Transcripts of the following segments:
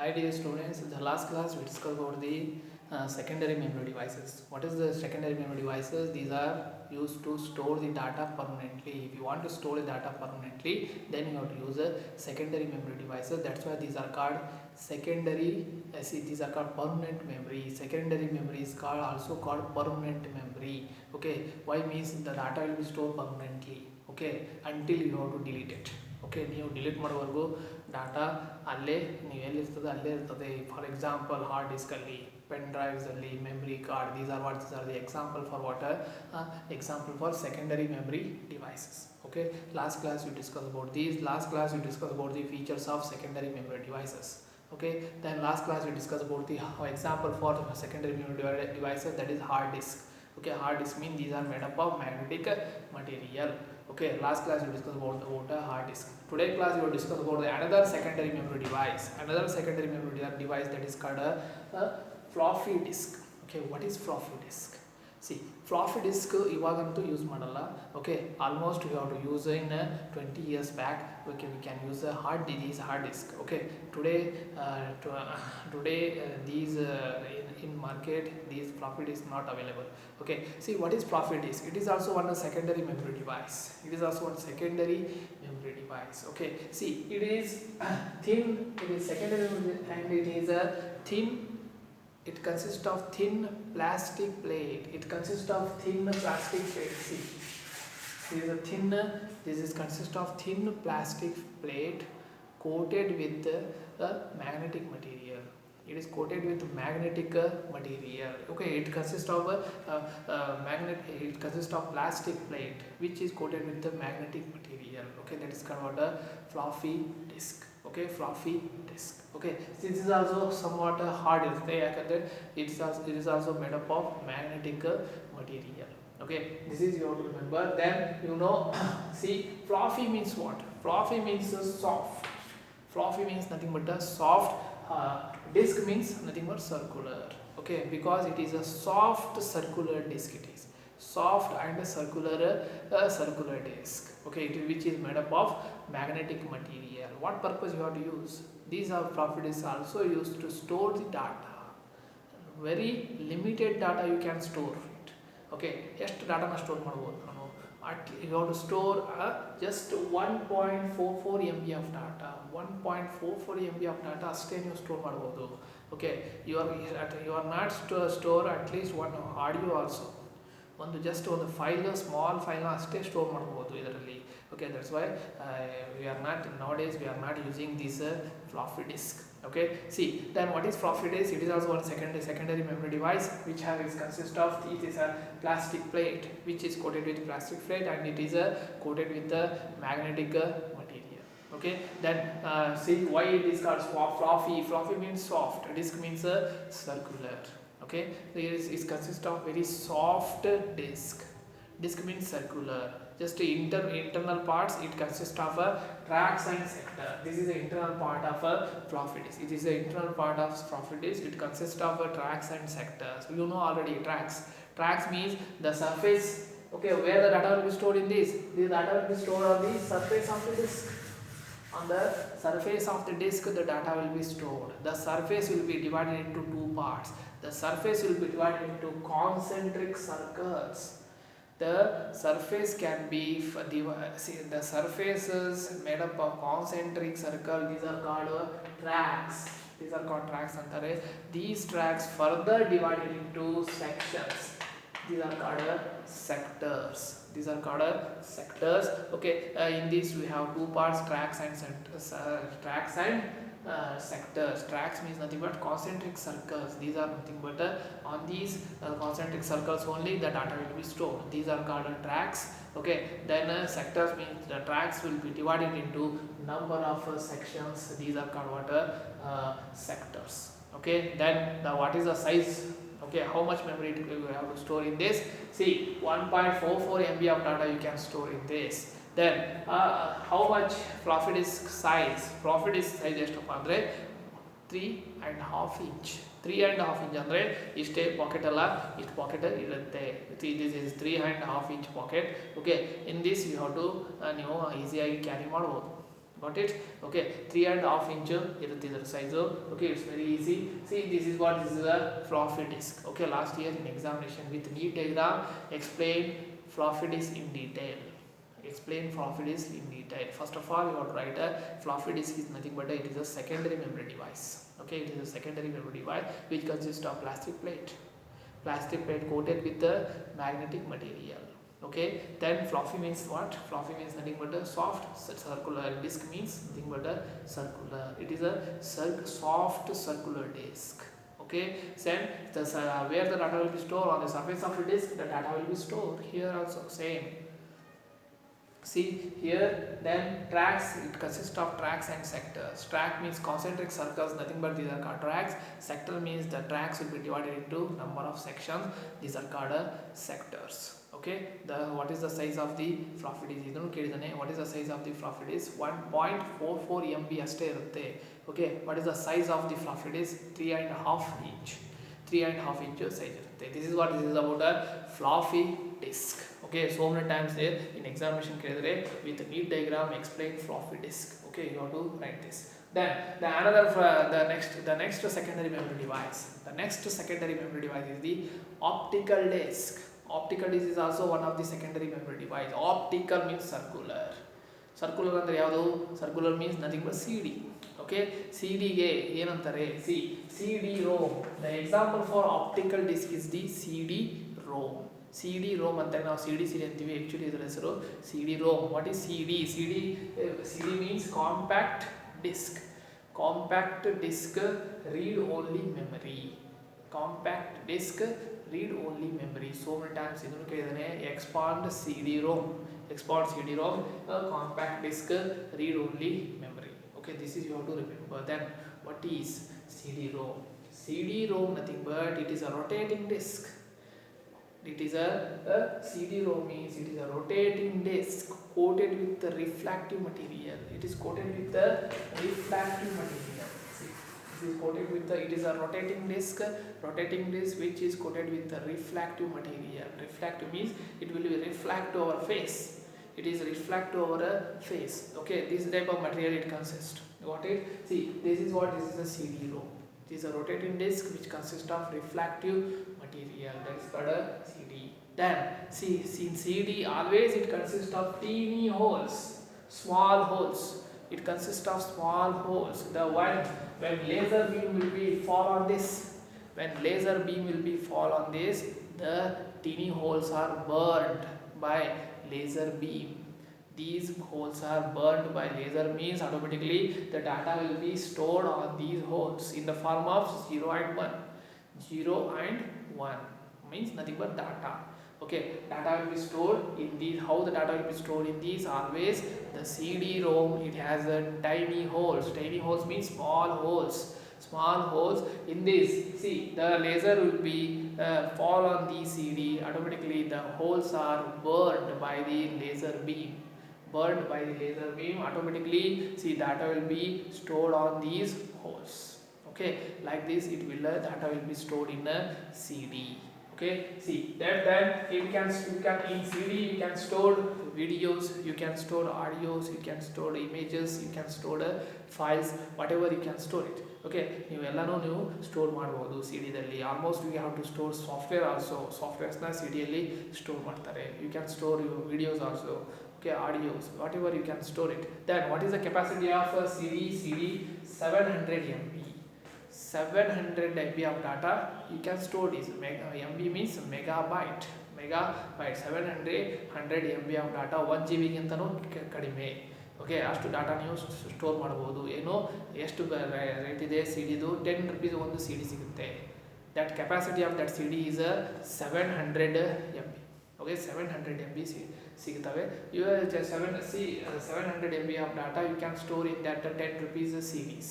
Hi dear students, in the last class we discussed about the secondary memory devices. What is the secondary memory devices? These are used to store the data permanently. If you want to store the data permanently, then you have to use a secondary memory devices. That's why these are called secondary. These are called permanent memory. Secondary memory is also called permanent memory. Okay, why means the data will be stored permanently. Okay, until you have to delete it. Okay ನೀವು delete ಮಾಡೋವರೆಗೂ data ಅಲ್ಲೇ ನೀವು ಎಲ್ಲಿರ್ತದೆ ಅಲ್ಲೇ ಇರ್ತದೆ. For example hard ಡಿಸ್ಕಲ್ಲಿ, pen ಡ್ರೈವ್ಸಲ್ಲಿ, memory card, these are the example for example for secondary memory devices. Okay, last class we discussed about these. Last class we discussed about the features of secondary memory devices. Okay, then last class we discussed about the example for secondary memory devices, that is hard disk. Okay, hard disk means these are made up of magnetic material. Okay, last class we discussed about a hard disk. Today class we will discuss about another secondary memory device. Another secondary memory device, that is called a floppy disk. Okay, what is floppy disk? See, floppy disk ಇವಾಗಂತೂ use ಮಾಡಲ್ಲ. Okay, almost we have to use in 20 years back. Okay, we can use a hard disk. Okay, today these in market, these floppy disk not available. Okay, see, what is floppy disk? It is also one secondary memory device. It is also one secondary memory device. Okay, see, it is thin. It is secondary and it is a thin. It consists of thin plastic plate. It consists of thin plastic plate. See, this is consist of thin plastic plate coated with magnetic material. It is coated with magnetic material. Okay, it consists of it consists of plastic plate which is coated with the magnetic material. Okay, that is called a floppy disk. Okay, floppy disk. Okay, this is also somewhat hard disk. It is also made up of magnetic material. Okay, this is you have to remember. Then you know, see, floppy means what? Floppy means soft. Floppy means nothing but a soft. Disk means nothing but circular. Okay, because it is a soft circular disk. It is soft and a circular disk. Okay, which is made up of magnetic material. What purpose you have to use? These are floppy disks also used to store the data. Very limited data you can store it. Okay, ಎಷ್ಟು ಡಾಟಾನ store ಮಾಡ್ಬೋದು ನಾನು? You have to store just 1.44 MB of data. 1.44 MB of data ಅಷ್ಟೇ ನೀವು store ಮಾಡ್ಬೋದು. Okay, you are not store at least one audio also. just ಒಂದು file, small ಫೈಲ್ನ ಅಷ್ಟೇ store ಮಾಡ್ಬೋದು ಇದರಲ್ಲಿ. Okay, that's why nowadays we are not using this floppy disk. Okay, see, then what is floppy disk? It is also one secondary memory device which consists of, it is a plastic plate which is coated with plastic plate and it is coated with the magnetic material. Okay, then see why it is called floppy. Floppy means soft, disk means circular. Okay, it consists of very soft disk. Disk means circular. Just internal parts, it consists of a tracks and sector. This is the internal part of a floppy disk. It is the internal part of floppy disk. It consists of tracks and sectors. You know already tracks. Tracks means the surface. Okay, where the data will be stored in this? The data will be stored on the surface of the disk. On the surface of the disk, the data will be stored. The surface will be divided into two parts. The surface will be divided into concentric circles. The surface can be the surfaces made up of concentric circle. These are called tracks. These are called tracks antare. These tracks further divided into sections. These are called sectors. These are called sectors. Okay, in this we have two parts, tracks and sectors. Tracks means nothing but concentric circles. These are nothing but on these concentric circles only the data will be stored. These are called tracks. Okay, then sectors means the tracks will be divided into number of sections. These are called what? Sectors. Okay, then what is the size? Okay, how much memory you have to store in this? See, 1.44 MB of data you can store in this. Then how much floppy disk size? Floppy disk size ಎಷ್ಟಪ್ಪ ಅಂದರೆ 3.5 inch. 3.5 inch ಅಂದರೆ ಇಷ್ಟೇ packet ಅಲ್ಲ, ಇಷ್ಟು pocket ಇರುತ್ತೆ. This is 3.5 inch pocket. Okay, in this you have to ನೀವು ಈಸಿಯಾಗಿ carry ಮಾಡ್ಬೋದು. Got it? Okay, 3.5 inch irutte idar size. Okay, it's very easy. See, this is a floppy disk. Okay, last year in examination with neat diagram explain floppy disk in detail. Explain floppy disk in detail. First of all, you have to write a floppy disk is nothing but it is a secondary memory device. Okay, it is a secondary memory device which consists of plastic plate coated with the magnetic material. Okay, then floppy means what? Floppy means nothing but a soft circular. Disk means nothing but a circular. It is a soft circular disk. Okay, then where the data will be stored on the surface of the disk, the data will be stored. Here also same. See here, then tracks, it consists of tracks and sectors. Track means concentric circles, nothing but these are called tracks. Sector means the tracks will be divided into number of sections. These are called sectors. Okay, what is the size of the floppy disk? What is the size of the floppy disk? 1.44 MB ಅಷ್ಟೇ ಇರುತ್ತೆ. Okay, what is the size of the floppy disk? 3.5 inch. 3.5 inch size ಇರುತ್ತೆ. This is about a floppy disk. Okay, so many times there in examination with a neat diagram explain floppy disk. Okay, you have to write this. Then the next secondary memory device. The next secondary memory device is the optical disk. Optical disk is also one of the secondary memory device. Optical means circular. Circular ಅಂದ್ರೆ ಯಾವುದು? Circular means nothing but CD. Okay, CD ಗೆ ಏನಂತಾರೆ? CD-ROM. The example for optical disk is the CD-ROM. CD-ROM ಅಂತಾರೆ, ನಾವು CD ಅಂತೀವಿ, actually ಇದರ ಹೆಸರು CD-ROM. What is CD? CD means compact disk. Compact disk read only memory. Compact disk read only memory. So many times ಇದನ್ನು ಕೇಳಿದಾನೆ. expand CD-ROM. Compact disk read only memory. Okay, this is you have to remember. Then what is CD-ROM? CD-ROM nothing but it is a rotating disk. It is a CD-ROM means it is a rotating disk coated with the reflective material. It is coated with the reflective material. See, it is coated with the, it is a rotating disk which is coated with the reflective material. Reflective means it will be reflect to our face. It is reflect to our face. Okay, this type of material it consists. Got it? See, this is a CD-ROM. It is a rotating disk which consists of reflective material, that is called a CD. Then see, in CD always it consists of teeny holes, small holes. It consists of small holes. The when laser beam will be fall on this, the teeny holes are burned by laser beam. These holes are burned by laser means automatically the data will be stored on these holes in the form of 0 and 1. 0 and 1 means nothing but data. Okay, data will be stored in these. How the data will be stored in these? Always the CD-ROM, it has a tiny holes. Tiny holes means small holes. In this, see, the laser will be fall on the CD. Automatically the holes are burned by the laser beam. Automatically, see, data will be stored on these holes. Okay, like this it will data will be stored in a CD. Okay, see, then you can in CD you can store videos, you can store audios, you can store images, you can store files, whatever you can store it. Okay, ನೀವೆಲ್ಲನೂ ನೀವು store ಮಾಡಬಹುದು CD-ದಲ್ಲಿ. Almost we have to store software also. ಸಾಫ್ಟ್ವೇರ್ಸ್ನ CD-ಯಲ್ಲಿ store ಮಾಡ್ತಾರೆ. You can store your videos also. Okay, audios, whatever you can store it. Then what is the capacity of a CD? 700 MB. 700 MB of data you can store this. MB means megabyte. 700 MB of data 1 GB ಗಿಂತನೂ ಕಡಿಮೆ. Okay, ಅಷ್ಟು data ನೀವು store ಮಾಡಬಹುದು. ಏನೋ ಎಷ್ಟು rate ಇದೆ CD-ದು? 10 rupees ಒಂದು CD ಸಿಗುತ್ತೆ. That capacity of that CD is 700 MB. Okay, 700 MB ಸಿಗುತ್ತವೆ. 700 MB of data you can store in that 10 rupees CDs.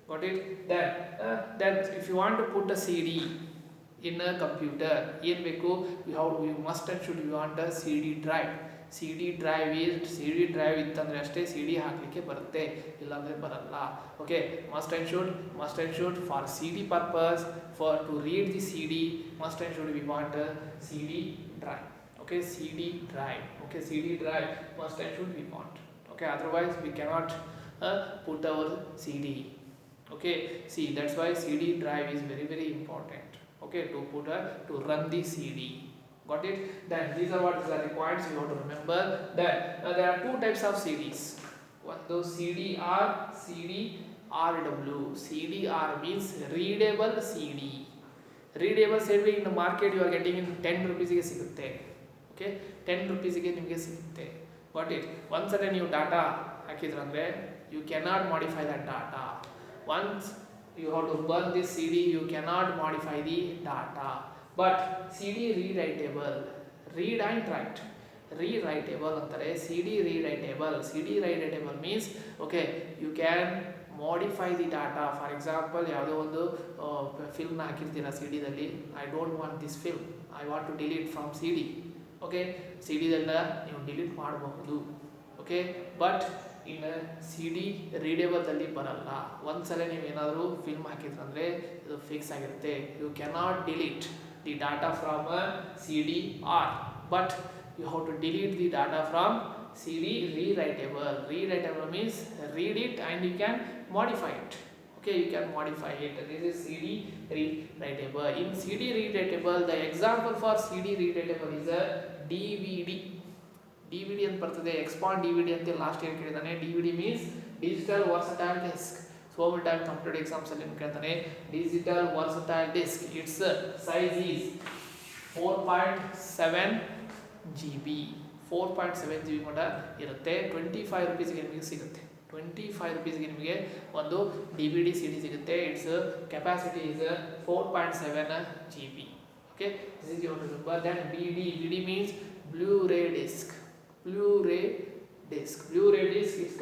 Got it? Then if you want to put a CD in a computer, ಏನು ಬೇಕು? You must and should you want a CD drive. CD drive ಇತ್ತಂದ್ರೆ ಅಷ್ಟೇ CD ಹಾಕಲಿಕ್ಕೆ ಬರುತ್ತೆ, ಇಲ್ಲಾಂದ್ರೆ ಬರಲ್ಲ. Okay, must and should for CD purpose, for to read the CD, must and should we want a CD drive. Okay, CD drive. Okay, CD drive must and should we want. Okay, otherwise we cannot put our CD. Okay, see, that's why CD drive is very very important, okay, to put to run the CD. Got it? Then these are what is required, so you have to remember that there are two types of CDs. One, those CDR, CDRW. CDR means readable CD. Readable CD in the market you are getting in 10 rupees ಗೆ ಸಿಗುತ್ತೆ. Okay, 10 rupees ಗೆ ನಿಮಗೆ ಸಿಗುತ್ತೆ. Got it? ಒಂದ್ಸಲ ನೀವು data ಹಾಕಿದ್ರಂದ್ರೆ you cannot modify that data. Once you have to burn this CD, you cannot modify the data. But CD rewritable, read and write, rewritable ಅಂತಾರೆ. CD rewritable. CD rewritable means okay, you can modify the data. For example, ಯಾವುದೋ ಒಂದು ಫಿಲ್ಮ್ನ ಹಾಕಿರ್ತೀರಾ CD ದಲ್ಲಿ, I don't want this film, I want to delete from CD. Okay, CD ದಲ್ಲ ನೀವು delete ಮಾಡಬಹುದು. Okay, but in CD readable ದಲ್ಲಿ ಬರಲ್ಲ. ಒಂದ್ಸಲ ನೀವು ಏನಾದರೂ ಫಿಲ್ಮ್ ಹಾಕಿದ್ರಂದ್ರೆ ಇದು ಫಿಕ್ಸ್ ಆಗಿರುತ್ತೆ. You cannot delete the data from a CDR, but you have to delete the data from CD rewritable. Rewritable means read it and you can modify it. Okay, you can modify it. This is CD rewritable. In CD rewritable, the example for CD rewritable is a DVD. DVD ಅಂತ ಬರ್ತದೆ, expand DVD ಅಂತ last year ಕೇಳಿದಾನೆ. DVD means digital versatile disk. So many times competitive exams ಅಲ್ಲಿ ಕೇಳ್ತಾನೆ digital versatile disk. Its size is 4.7 GB. 4.7 GB ಮಟ್ಟ ಇರುತ್ತೆ. 25 rupeesಗೆ ನಿಮಗೆ ಸಿಗುತ್ತೆ. 25 rupeesಗೆ ನಿಮಗೆ ಒಂದು DVD CD ಸಿಗುತ್ತೆ. Its capacity is 4.7 GB. Okay, this is your remember. Then BD means Blu-ray disc. Blu-ray disc. Blu-ray disc is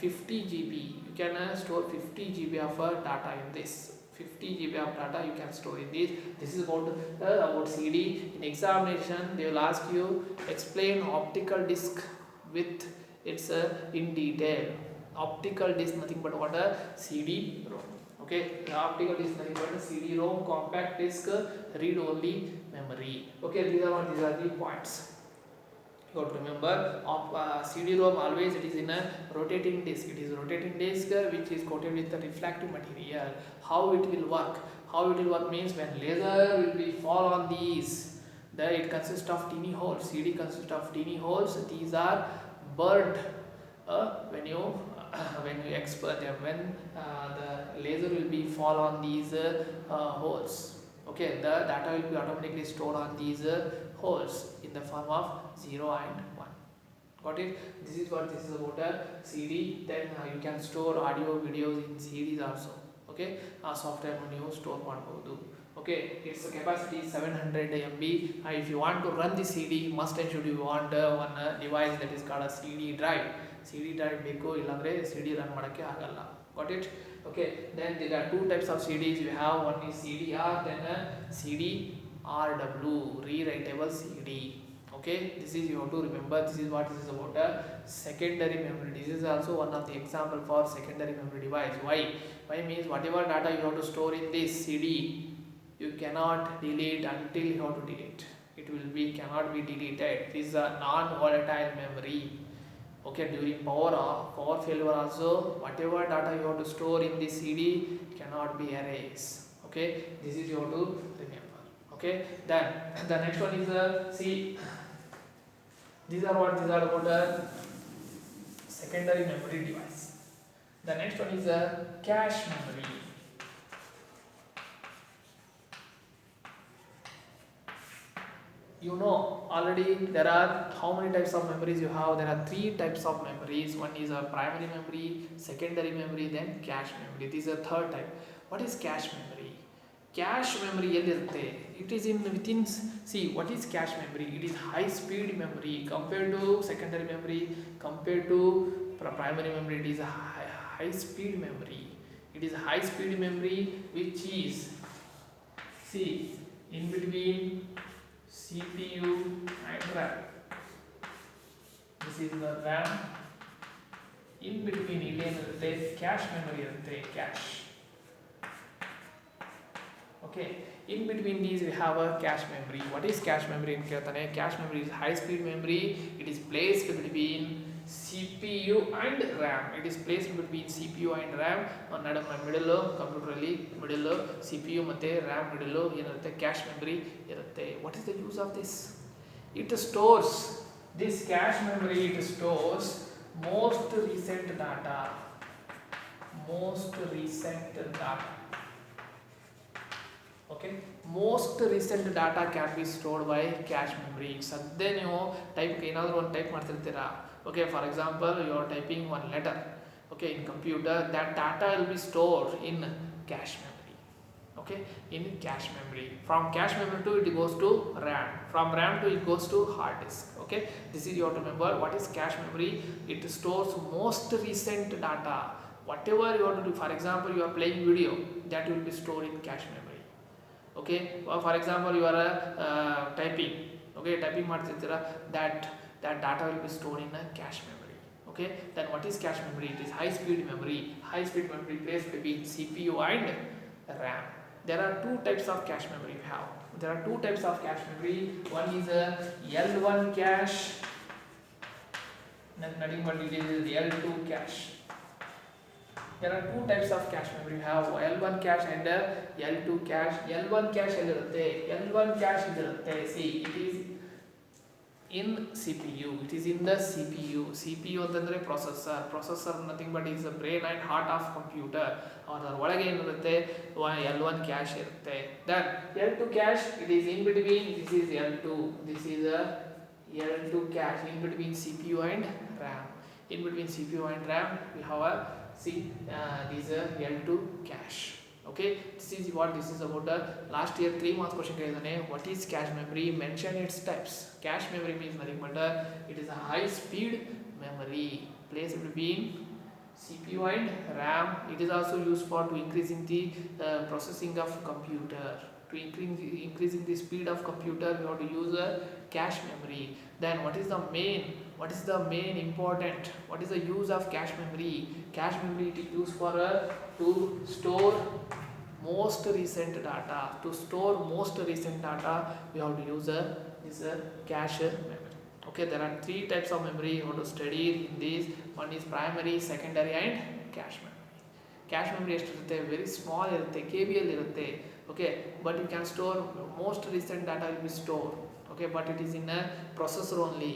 50 GB. You can store 50 GB of data in this. 50 GB of data you can store in this. This is about CD. In examination, they will ask you explain optical disc with its in detail. Optical disc nothing but what a CD-ROM. Okay, the optical disc nothing but a CD-ROM, compact disc, read-only memory. Okay, these are the points. You have to remember CD-ROM always it is in a rotating disc. It is a rotating disc which is coated with a reflective material. How it will work? How it will work means when laser will be fall on these, there it consists of teeny holes. CD consists of teeny holes. These are burned when you when the laser will be fall on these holes. Okay, the data will be automatically stored on these holes in the form of 0 and 1. Got it? This is what this is about a CD. Then you can store audio videos in CDs also. Okay, software when you store ಮಾಡಬಹುದು. Okay, its capacity is 700 MB. If you want to run the CD, must and should you want one device that is called a CD drive. CD drive ಬೇಕು, ಇಲ್ಲಾಂದ್ರೆ CD run ಮಾಡಕ್ಕೆ ಆಗಲ್ಲ. Got it? Okay, then there are two types of CDs. You have one is CDR, then CDRW, rewritable CD. Okay, this is you have to remember. This is what this is about a secondary memory. This is also one of the example for secondary memory device. Why means whatever data you have to store in this CD, you cannot delete until you have to delete. It will be cannot be deleted. This is a non-volatile memory. Okay, during power failure also, whatever data you have to store in this CD cannot be erased. Okay, this is you have to remember. Okay, then the next one is see, these are about a secondary memory device. The next one is a cache memory. You know already there are how many types of memories you have. There are 3 types of memories. One is a primary memory, secondary memory, then cache memory. This is a third type. What is cache memory? Cache memory ಎಲ್ಲಿರುತ್ತೆ? It is in within. See, what is cache memory? It is high speed memory compared to secondary memory, compared to primary memory. It is a high speed memory. It is high speed memory which is, see, in between CPU and RAM. This is the RAM. In between ಇಲ್ಲಿ ಏನಿರುತ್ತೆ, cache memory ಇರುತ್ತೆ, cache. Okay, in between these we have a cache memory. What is cache memory in ಕೇಳ್ತಾನೆ? Cache memory is high speed memory. It is placed between CPU and RAM. It is placed between CPU and RAM. middle computer ಅಲ್ಲಿ middle CPU ಮತ್ತೆ RAM middle ಏನಿರುತ್ತೆ cache memory ಇರುತ್ತೆ. What is the use of this? It stores this cache memory. It stores most recent data. Okay, most recent data can be stored by cache memory. ಸದ್ಯ ನೀವು type ಏನಾದರೂ ಒಂದು type ಮಾಡ್ತಿರ್ತೀರಾ. Okay, for example, you are typing one letter. Okay, in computer, that data will be stored in cache memory. Okay, in cache memory. From cache memory to it goes to RAM. From RAM to it goes to hard disk. Okay, this is you have to remember. What is cache memory? It stores most recent data. Whatever you want to do, for example, you are playing video, that will be stored in cache memory. Okay, for example, you are typing. Okay, typing ಮಾಡ್ತಿರ್ತೀರಾ, that data will be stored in a cache memory. Okay, then what is cache memory? It is high speed memory. High speed memory placed between CPU and RAM. There are two types of cache memory we have. There are two types of cache memory. One is a L1 cache, nothing but it is L2 cache. There are two types of cache memory. We have L1 cache and L2 cache. L1 cache ಎಲ್ಲಿರುತ್ತೆ? L1 cache ಇದಿರುತ್ತೆ. See, it is in CPU. It is in the CPU. CPU ಅಂತಂದ್ರೆ processor. Processor nothing but is the brain and heart of computer. ಅದರ ಒಳಗೆ ಏನಿರುತ್ತೆ? L1 cache ಇರುತ್ತೆ. Then L2 cache, it is in between. This is L2. This is a L2 cache in between CPU and RAM. In between CPU and RAM, we have a this is L2 cache. Okay, this is what this is about. Last year 3 marks question ಕೇಳಿದಾನೆ. What is cache memory? Mention its types. Cache memory means nothing but it is a high speed memory placed between CPU and RAM. It is also used for to increasing the processing of computer. To increasing the speed of computer, you have to use a cache memory. Then what is the main important? What is the use of cache memory? Cache memory it is used for to store most recent data. To store most recent data, we have to use this cache memory. Okay, there are three types of memory you have to study in this. One is primary, secondary and cache memory. Cache memory ಎಷ್ಟಿರುತ್ತೆ? Very small ಇರುತ್ತೆ, KBL ಇರುತ್ತೆ. Okay, but you can store most recent data will be stored. Okay, but it is in a processor only.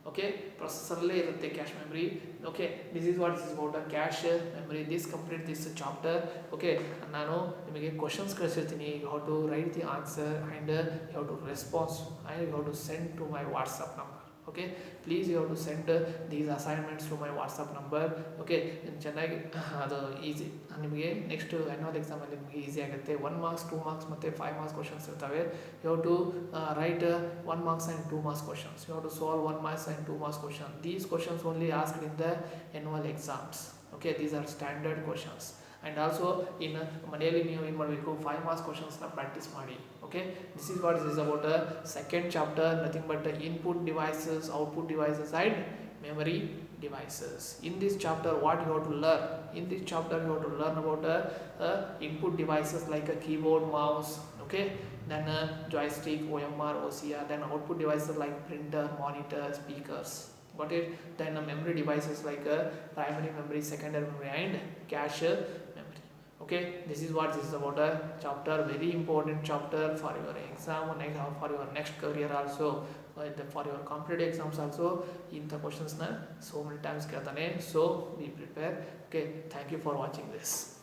Okay, processor ಅಲ್ಲೇ ಇರುತ್ತೆ cache memory. Okay, this is what this is about a cache memory. This complete this chapter. Okay, ನಾನು ನಿಮಗೆ questions ಕಳಿಸಿರ್ತೀನಿ. You have to write the answer and you have to respond and you have to send to my WhatsApp number. Okay, please you have to send these assignments to my WhatsApp number. Okay, ಚೆನ್ನಾಗಿ ಅದು easy ನಿಮಗೆ next annual ಎಕ್ಸಾಮಲ್ಲಿ ನಿಮಗೆ easy ಆಗುತ್ತೆ. 1 marks 2 marks ಮತ್ತು 5 marks questions ಇರ್ತವೆ. You have to write 1 marks and 2 marks questions. You have to solve 1 marks and 2 marks questions. These questions only asked in the annual exams. Okay, these are standard questions. And also in ಮನೆಯಲ್ಲಿ ನೀವು ಏನು ಮಾಡಬೇಕು, 5 marks questions practice ಮಾಡಿ. Okay, this is what this is about a second chapter, nothing but input devices, output devices and memory devices. In this chapter what you have to learn? In this chapter you have to learn about input devices like a keyboard, mouse, okay, then joystick, OMR, OCR, then output devices like printer, monitor, speakers. Got it? Then memory devices like primary memory, secondary memory and cache memory. Okay, this is what this is about a chapter, very important chapter for your exam, for your next career also, for your competitive exams also. In the questions na so many times ಕೇಳ್ತಾನೆ, so be prepared. Okay, thank you for watching this.